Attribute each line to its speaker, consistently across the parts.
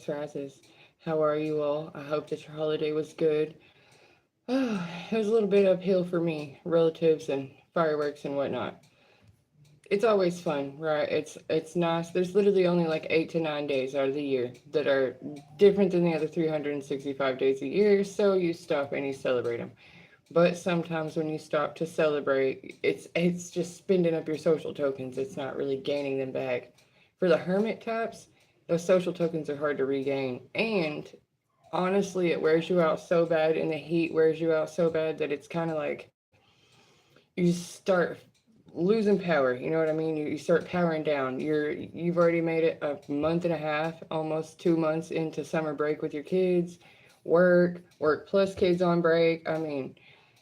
Speaker 1: Rises. How are you all? I hope that your holiday was good. It was a little bit uphill for me, relatives and fireworks and whatnot. It's always fun, right? It's nice. There's literally only like 8 to 9 days out of the year that are different than the other 365 days a year, so you stop and you celebrate them. But sometimes when you stop to celebrate, it's just spending up your social tokens. It's not really gaining them back. For the hermit types, those social tokens are hard to regain. And honestly, it wears you out so bad, and the heat wears you out so bad that it's kind of like you start losing power. You know what I mean? You start powering down. You've already made it a month and a half, almost 2 months into summer break with your kids, work plus kids on break. I mean,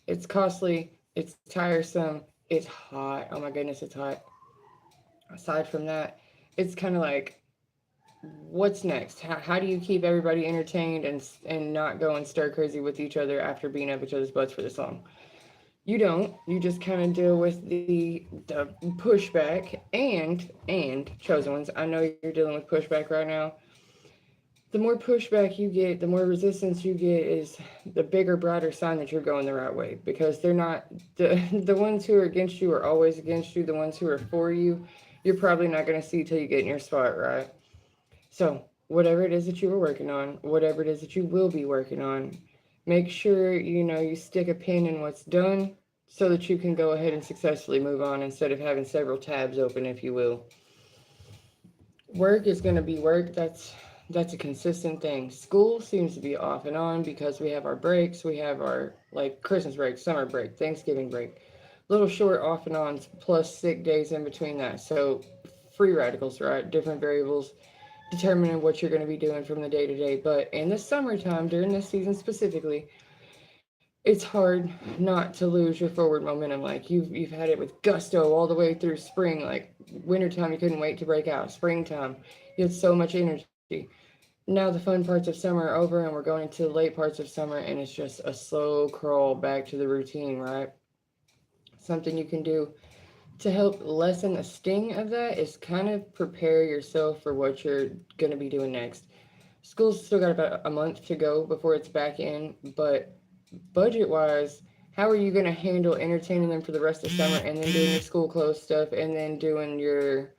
Speaker 1: it's costly, it's tiresome, it's hot. Oh my goodness, it's hot. Aside from that, it's kind of like, what's next? How do you keep everybody entertained and not go and stir crazy with each other after being up each other's butts for this long? You don't. You just kind of deal with the pushback and chosen ones. I know you're dealing with pushback right now. The more pushback you get, the more resistance you get is the bigger, brighter sign that you're going the right way, because they're not the ones who are against you are always against you. The ones who are for you, you're probably not going to see till you get in your spot, right? So, whatever it is that you were working on, whatever it is that you will be working on, make sure you stick a pin in what's done so that you can go ahead and successfully move on instead of having several tabs open, if you will. Work is going to be work. That's a consistent thing. School seems to be off and on because we have our breaks. We have our like Christmas break, summer break, Thanksgiving break. Little short off and ons plus sick days in between that. So free radicals, right? Different variables determining what you're going to be doing from the day to day. But in the summertime, during this season specifically, it's hard not to lose your forward momentum. Like you've had it with gusto all the way through spring. Like wintertime, you couldn't wait to break out. Springtime, you had so much energy. Now the fun parts of summer are over, and we're going into the late parts of summer, and it's just a slow crawl back to the routine, right? Something you can do to help lessen the sting of that is kind of prepare yourself for what you're going to be doing next. School's still got about a month to go before it's back in, but budget wise, how are you going to handle entertaining them for the rest of summer and then doing your school clothes stuff and then doing your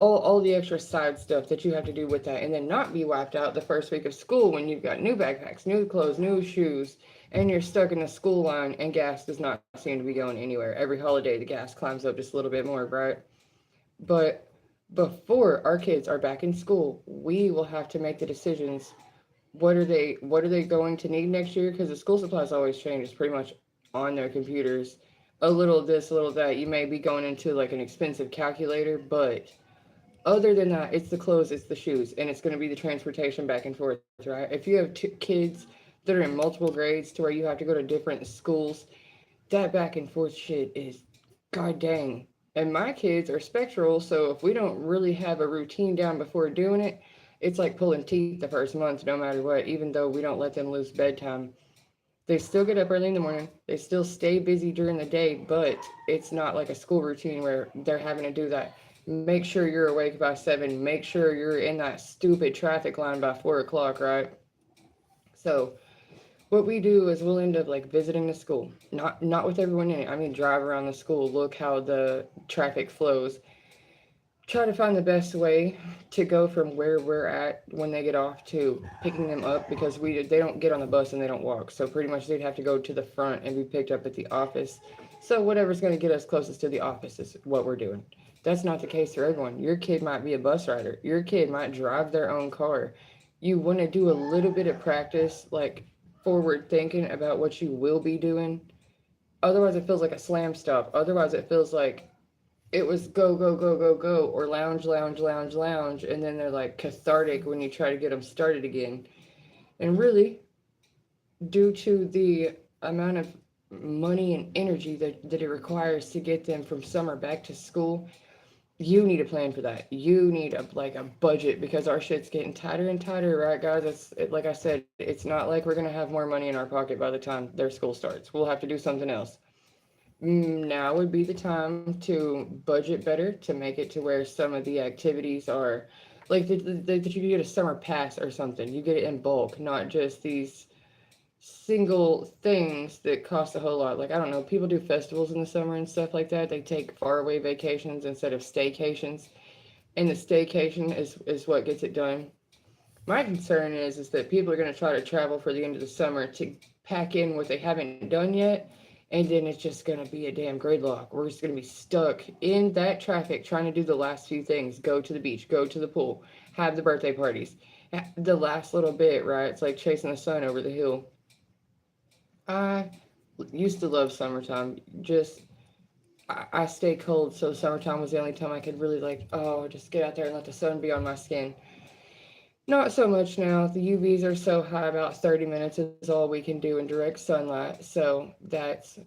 Speaker 1: all the extra side stuff that you have to do with that, and then not be wiped out the first week of school when you've got new backpacks, new clothes, new shoes, and you're stuck in the school line and gas does not seem to be going anywhere. Every holiday the gas climbs up just a little bit more, right? But before our kids are back in school, we will have to make the decisions. What are they going to need next year? Because the school supplies always change. It's pretty much on their computers. A little this, a little that. You may be going into like an expensive calculator, but other than that, it's the clothes, it's the shoes, and it's going to be the transportation back and forth, right? If you have kids that are in multiple grades to where you have to go to different schools, that back and forth shit is god dang. And my kids are spectral, so if we don't really have a routine down before doing it, it's like pulling teeth the first month, no matter what, even though we don't let them lose bedtime. They still get up early in the morning. They still stay busy during the day, but it's not like a school routine where they're having to do that. Make sure you're awake by 7. Make sure you're in that stupid traffic line by 4 o'clock, right? So what we do is we'll end up like visiting the school, not with everyone in it. I mean, drive around the school, look how the traffic flows, try to find the best way to go from where we're at when they get off to picking them up, because they don't get on the bus and they don't walk. So pretty much they'd have to go to the front and be picked up at the office. So whatever's going to get us closest to the office is what we're doing. That's not the case for everyone. Your kid might be a bus rider. Your kid might drive their own car. You want to do a little bit of practice, like forward thinking about what you will be doing. Otherwise, it feels like a slam stop. Otherwise, it feels like it was go, go, go, go, go, or lounge, lounge, lounge, lounge. And then they're like cathartic when you try to get them started again. And really, due to the amount of money and energy that it requires to get them from summer back to school, you need a plan for that. You need a budget, because our shit's getting tighter and tighter, right, guys? Like I said, it's not like we're gonna have more money in our pocket by the time their school starts. We'll have to do something else. Now would be the time to budget better to make it to where some of the activities are like that you get a summer pass or something. You get it in bulk, not just these single things that cost a whole lot. Like, I don't know, people do festivals in the summer and stuff like that. They take faraway vacations instead of staycations, and the staycation is what gets it done. My concern is that people are going to try to travel for the end of the summer to pack in what they haven't done yet, and then it's just going to be a damn gridlock. We're just going to be stuck in that traffic trying to do the last few things: go to the beach, go to the pool, have the birthday parties. The last little bit, right? It's like chasing the sun over the hill. I used to love summertime. Just I stay cold, so summertime was the only time I could really like, oh, just get out there and let the sun be on my skin. Not so much now. The UVs are so high, about 30 minutes is all we can do in direct sunlight. So that's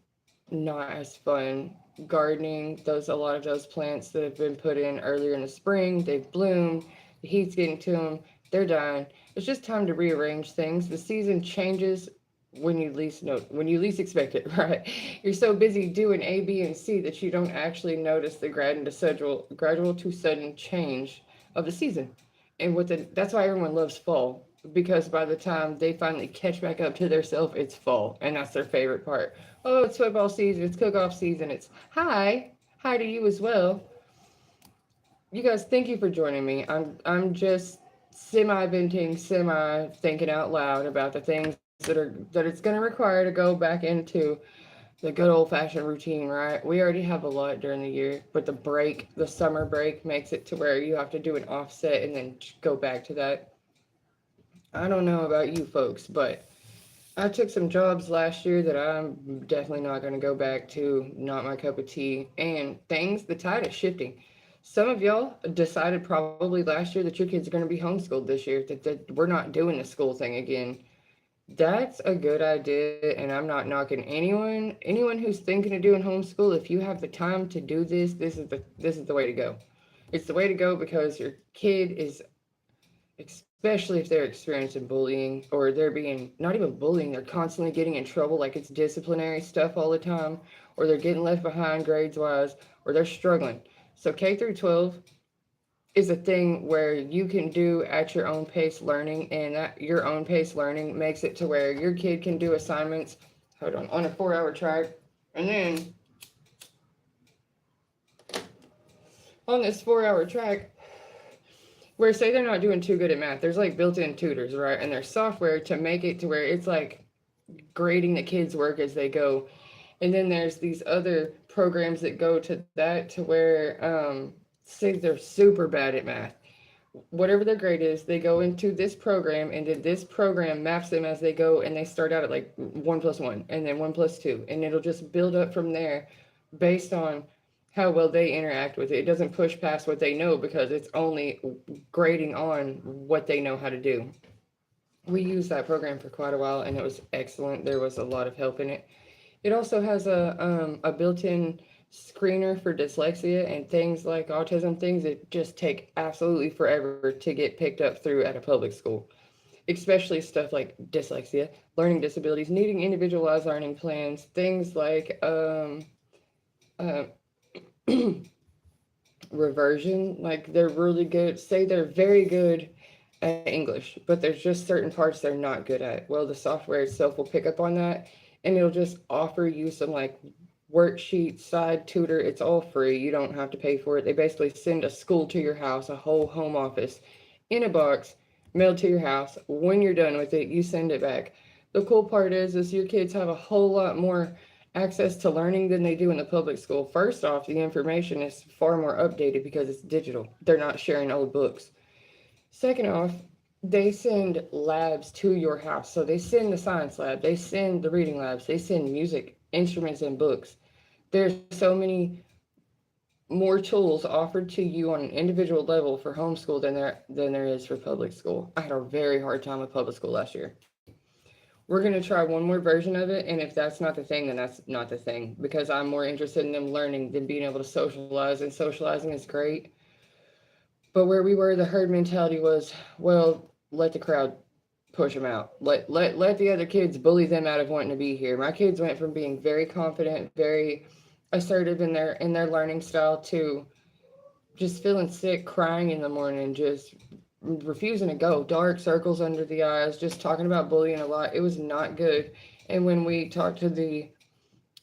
Speaker 1: not as fun. Gardening, those a lot of those plants that have been put in earlier in the spring, they've bloomed, the heat's getting to them, they're dying. It's just time to rearrange things. The season changes when you least expect it, right? You're so busy doing A, B, and C that you don't actually notice the gradual to sudden change of the season. And that's why everyone loves fall, because by the time they finally catch back up to their self, it's fall, and that's their favorite part. Oh, it's football season, it's cook-off season, it's hi to you as well. You guys, thank you for joining me. I'm just semi venting, semi thinking out loud about the things that it's going to require to go back into the good old fashioned routine, right? We already have a lot during the year, but the summer break makes it to where you have to do an offset and then go back to that. I don't know about you folks, but I took some jobs last year that I'm definitely not going to go back to. Not my cup of tea. And the tide is shifting. Some of y'all decided probably last year that your kids are going to be homeschooled this year, that we're not doing the school thing again. That's a good idea, and I'm not knocking anyone who's thinking of doing homeschool. If you have the time to do this, this is the way to go. It's the way to go because your kid is, especially if they're experiencing bullying, or they're being not even bullying, they're constantly getting in trouble, like it's disciplinary stuff all the time, or they're getting left behind grades wise, or they're struggling. So K through 12 is a thing where you can do at your own pace learning, and that your own pace learning makes it to where your kid can do assignments, on a 4-hour track, and then on this 4-hour track, where say they're not doing too good at math, there's like built-in tutors, right? And there's software to make it to where it's like grading the kids' work as they go. And then there's these other programs that go to that to where say they're super bad at math. Whatever their grade is, they go into this program, and then this program maps them as they go, and they start out at like 1 plus 1, and then 1 plus 2, and it'll just build up from there based on how well they interact with it. It doesn't push past what they know because it's only grading on what they know how to do. We used that program for quite a while, and it was excellent. There was a lot of help in it. It also has a built-in screener for dyslexia and things like autism, things that just take absolutely forever to get picked up through at a public school, especially stuff like dyslexia, learning disabilities, needing individualized learning plans, things like uh, reversion. Like, they're really good, say they're very good at English, but there's just certain parts they're not good at. Well, the software itself will pick up on that, and it'll just offer you some like worksheet side tutor. It's all free. You don't have to pay for it. They basically send a school to your house, a whole home office in a box, mailed to your house. When you're done with it, you send it back. The cool part is your kids have a whole lot more access to learning than they do in the public school. First off, the information is far more updated because it's digital. They're not sharing old books. Second off, they send labs to your house. So they send the science lab, they send the reading labs, they send music, instruments, and books. There's so many more tools offered to you on an individual level for homeschool than there is for public school. I had a very hard time with public school last year. We're going to try one more version of it, and if that's not the thing, then that's not the thing, because I'm more interested in them learning than being able to socialize, and socializing is great. But where we were, the herd mentality was, well, let the crowd push them out. Let the other kids bully them out of wanting to be here. My kids went from being very confident, very assertive in their learning style to just feeling sick, crying in the morning, just refusing to go, dark circles under the eyes, just talking about bullying a lot. It was not good. And when we talked to the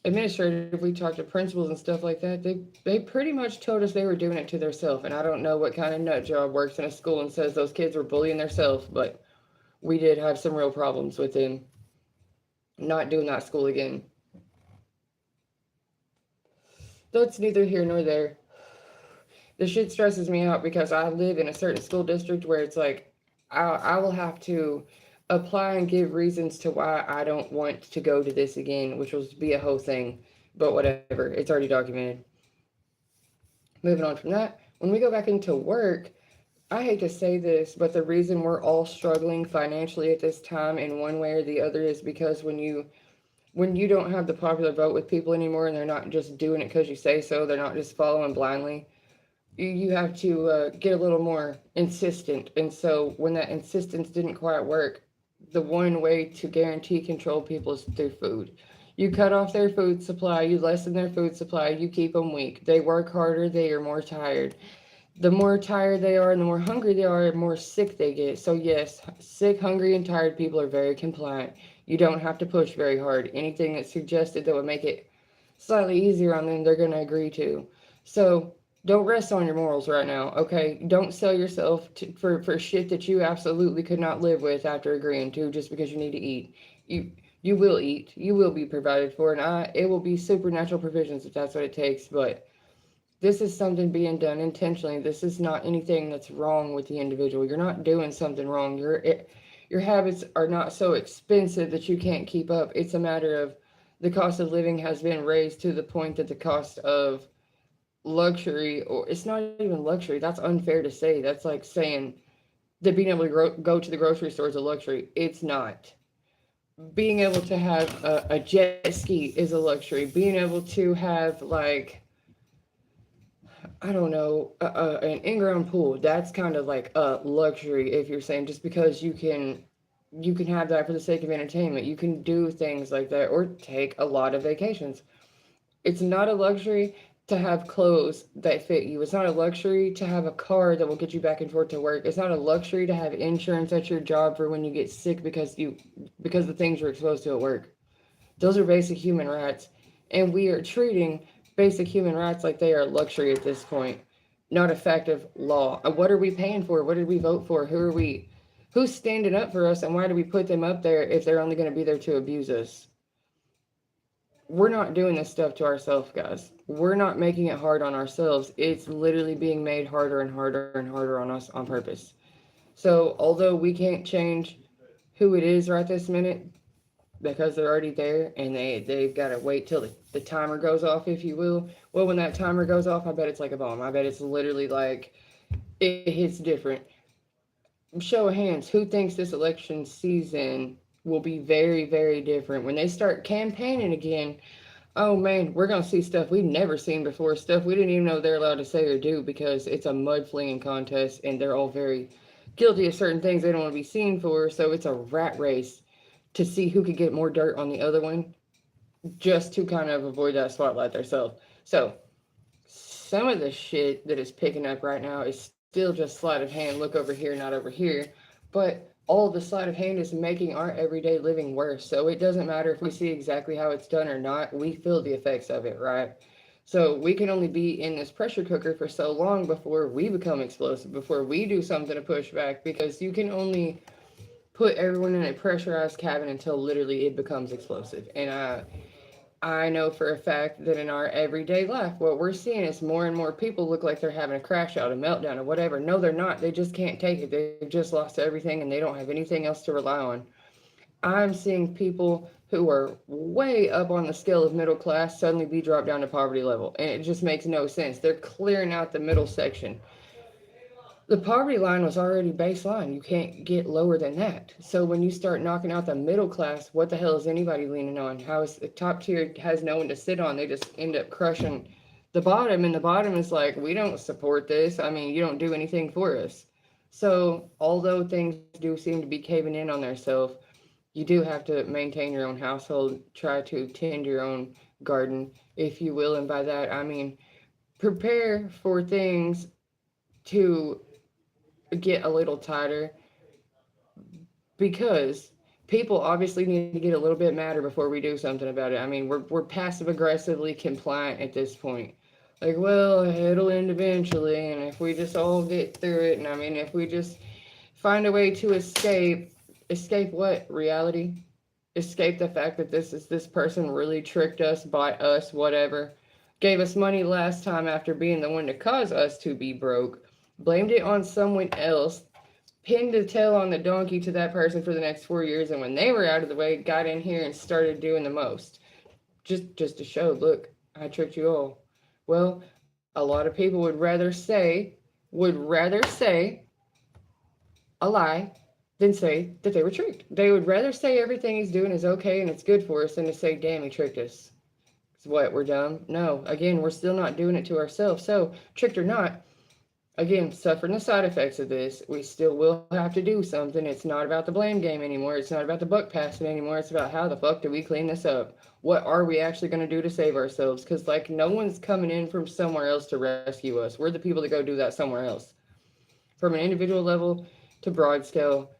Speaker 1: administrative, we talked to principals and stuff like that, they pretty much told us they were doing it to themselves. And I don't know what kind of nut job works in a school and says those kids were bullying themselves, but we did have some real problems with them not doing that school again. That's neither here nor there. The shit stresses me out because I live in a certain school district where it's like I will have to apply and give reasons to why I don't want to go to this again, which will be a whole thing. But whatever, it's already documented. Moving on from that, when we go back into work, I hate to say this, but the reason we're all struggling financially at this time in one way or the other is because when you don't have the popular vote with people anymore and they're not just doing it because you say so, they're not just following blindly, you have to get a little more insistent. And so when that insistence didn't quite work, the one way to guarantee control people is through food. You cut off their food supply, you lessen their food supply, you keep them weak. They work harder, they are more tired. The more tired they are and the more hungry they are, the more sick they get. So, yes, sick, hungry, and tired people are very compliant. You don't have to push very hard. Anything that's suggested that would make it slightly easier on them, they're going to agree to. So, don't rest on your morals right now, okay? Don't sell yourself for shit that you absolutely could not live with after agreeing to just because you need to eat. You will eat. You will be provided for, and it will be supernatural provisions if that's what it takes. But this is something being done intentionally. This is not anything that's wrong with the individual. You're not doing something wrong. Your habits are not so expensive that you can't keep up. It's a matter of the cost of living has been raised to the point that the cost of luxury, or it's not even luxury, that's unfair to say. That's like saying that being able to go to the grocery store is a luxury. It's not. Being able to have a jet ski is a luxury. Being able to have, like, I don't know, an in-ground pool, that's kind of like a luxury. If you're saying just because you can have that for the sake of entertainment, you can do things like that or take a lot of vacations. It's not a luxury to have clothes that fit you. It's not a luxury to have a car that will get you back and forth to work. It's not a luxury to have insurance at your job for when you get sick because the things you're exposed to at work. Those are basic human rights, and we are treating basic human rights like they are luxury at this point, not a fact of law. What are we paying for? What did we vote for? Who's standing up for us, and why do we put them up there if they're only going to be there to abuse us? We're not doing this stuff to ourselves, guys. We're not making it hard on ourselves. It's literally being made harder and harder and harder on us on purpose. So, although we can't change who it is right this minute because they're already there and they've got to wait till the timer goes off, if you will. Well, when that timer goes off, I bet it's like a bomb. I bet it's literally like it hits different. Show of hands, who thinks this election season will be very, very different when they start campaigning again? Oh man, we're gonna see stuff we've never seen before, stuff we didn't even know they're allowed to say or do because it's a mud flinging contest and they're all very guilty of certain things they don't want to be seen for. So it's a rat race to see who could get more dirt on the other one, just to kind of avoid that spotlight themselves. So some of the shit that is picking up right now is still just sleight of hand, look over here, not over here. But all the sleight of hand is making our everyday living worse. So it doesn't matter if we see exactly how it's done or not, we feel the effects of it, right? So we can only be in this pressure cooker for so long before we become explosive, before we do something to push back, because you can only put everyone in a pressurized cabin until literally it becomes explosive. And I know for a fact that in our everyday life, what we're seeing is more and more people look like they're having a crash out, a meltdown, or whatever. No, they're not. They just can't take it. They've just lost everything and they don't have anything else to rely on. I'm seeing people who are way up on the scale of middle class suddenly be dropped down to poverty level. And it just makes no sense. They're clearing out the middle section. The poverty line was already baseline. You can't get lower than that. So when you start knocking out the middle class, what the hell is anybody leaning on? How is the top tier has no one to sit on? They just end up crushing the bottom, and the bottom is like, we don't support this. I mean, you don't do anything for us. So although things do seem to be caving in on themselves, you do have to maintain your own household, try to tend your own garden, if you will. And by that, I mean, prepare for things to get a little tighter because people obviously need to get a little bit madder before we do something about it. I mean, we're passive aggressively compliant at this point. Like, well, it'll end eventually, and if we just all get through it, and I mean, if we just find a way to escape what? Reality? Escape the fact that this person really tricked us, bought us, whatever. Gave us money last time after being the one to cause us to be broke. Blamed it on someone else, pinned the tail on the donkey to that person for the next 4 years, and when they were out of the way, got in here and started doing the most. Just to show, look, I tricked you all. Well, a lot of people would rather say a lie than say that they were tricked. They would rather say everything he's doing is okay and it's good for us than to say, damn, he tricked us. It's what, we're dumb? No, again, we're still not doing it to ourselves. So, tricked or not, again, suffering the side effects of this, we still will have to do something. It's not about the blame game anymore. It's not about the buck passing anymore. It's about how the fuck do we clean this up? What are we actually going to do to save ourselves? Because, like, no one's coming in from somewhere else to rescue us. We're the people that go do that somewhere else. From an individual level to broad scale,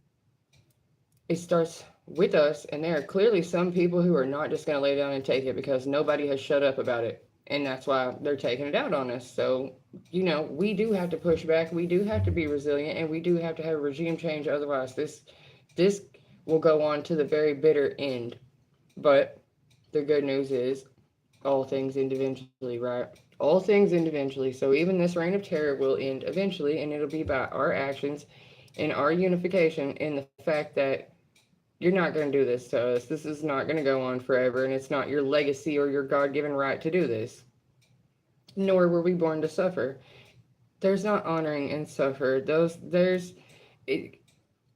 Speaker 1: it starts with us, and there are clearly some people who are not just going to lay down and take it because nobody has shut up about it, and that's why they're taking it out on us. So, we do have to push back, we do have to be resilient, and we do have to have a regime change. Otherwise, this will go on to the very bitter end. But the good news is all things end eventually, right? All things end eventually. So even this reign of terror will end eventually, and it'll be about our actions and our unification in the fact that you're not going to do this to us. This is not going to go on forever, and it's not your legacy or your God given right to do this. Nor were we born to suffer. There's not honoring and suffer. It,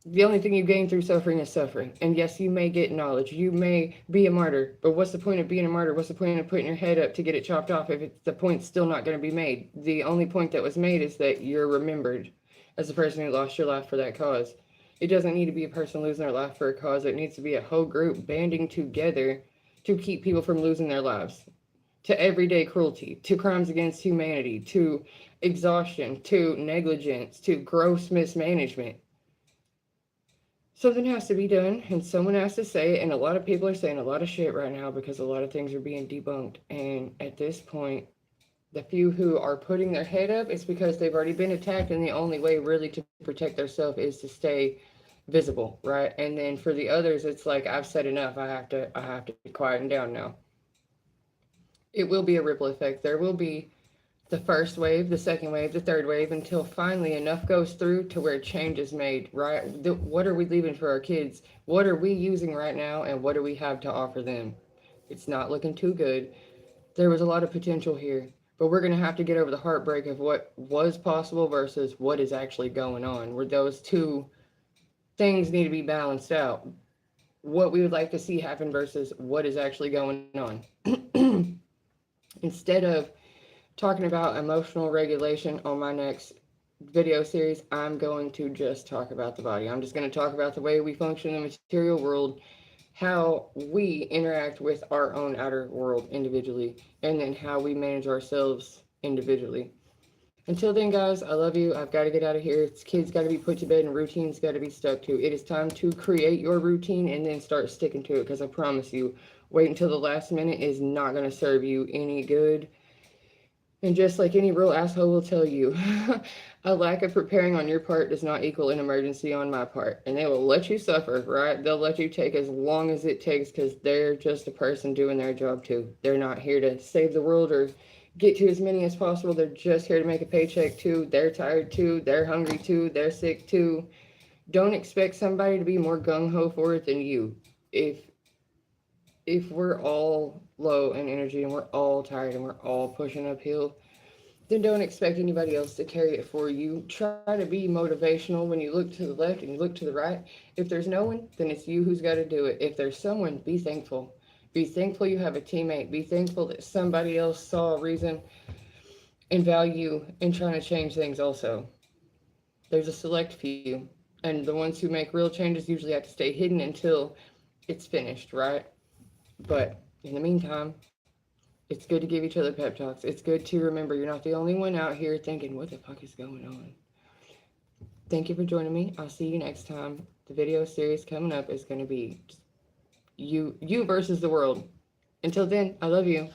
Speaker 1: the only thing you gain through suffering is suffering. And yes, you may get knowledge. You may be a martyr. But what's the point of being a martyr? What's the point of putting your head up to get it chopped off if the point's still not going to be made? The only point that was made is that you're remembered as the person who lost your life for that cause. It doesn't need to be a person losing their life for a cause. It needs to be a whole group banding together to keep people from losing their lives. To everyday cruelty, to crimes against humanity, to exhaustion, to negligence, to gross mismanagement. Something has to be done, and someone has to say it, and a lot of people are saying a lot of shit right now because a lot of things are being debunked. And at this point, the few who are putting their head up, it's because they've already been attacked, and the only way really to protect themselves is to stay visible, right? And then for the others, it's like, I've said enough. I have to quieten down now. It will be a ripple effect. There will be the first wave, the second wave, the third wave, until finally enough goes through to where change is made, right? What are we leaving for our kids? What are we using right now, and what do we have to offer them? It's not looking too good. There was a lot of potential here, but we're going to have to get over the heartbreak of what was possible versus what is actually going on, where those two things need to be balanced out. What we would like to see happen versus what is actually going on. Instead of talking about emotional regulation on my next video series, I'm going to just talk about the body. I'm just going to talk about the way we function in the material world, how we interact with our own outer world individually, and then how we manage ourselves individually. Until then, guys, I love you. I've got to get out of here. Kids got to be put to bed and routines got to be stuck to. It is time to create your routine and then start sticking to it, because I promise you, wait until the last minute is not going to serve you any good. And just like any real asshole will tell you, a lack of preparing on your part does not equal an emergency on my part. And they will let you suffer, right? They'll let you take as long as it takes because they're just a person doing their job too. They're not here to save the world or get to as many as possible. They're just here to make a paycheck too. They're tired too. They're hungry too. They're sick too. Don't expect somebody to be more gung-ho for it than you. If we're all low in energy and we're all tired and we're all pushing uphill, then don't expect anybody else to carry it for you. Try to be motivational when you look to the left and you look to the right. If there's no one, then it's you who's got to do it. If there's someone, be thankful. Be thankful you have a teammate. Be thankful that somebody else saw a reason and value in trying to change things also. There's a select few, and the ones who make real changes usually have to stay hidden until it's finished, right? But in the meantime, It's good to give each other pep talks. It's good to remember you're not the only one out here thinking, what the fuck is going on? Thank you for joining me. I'll see you next time. The video series coming up is going to be you versus the world. Until then, I love you.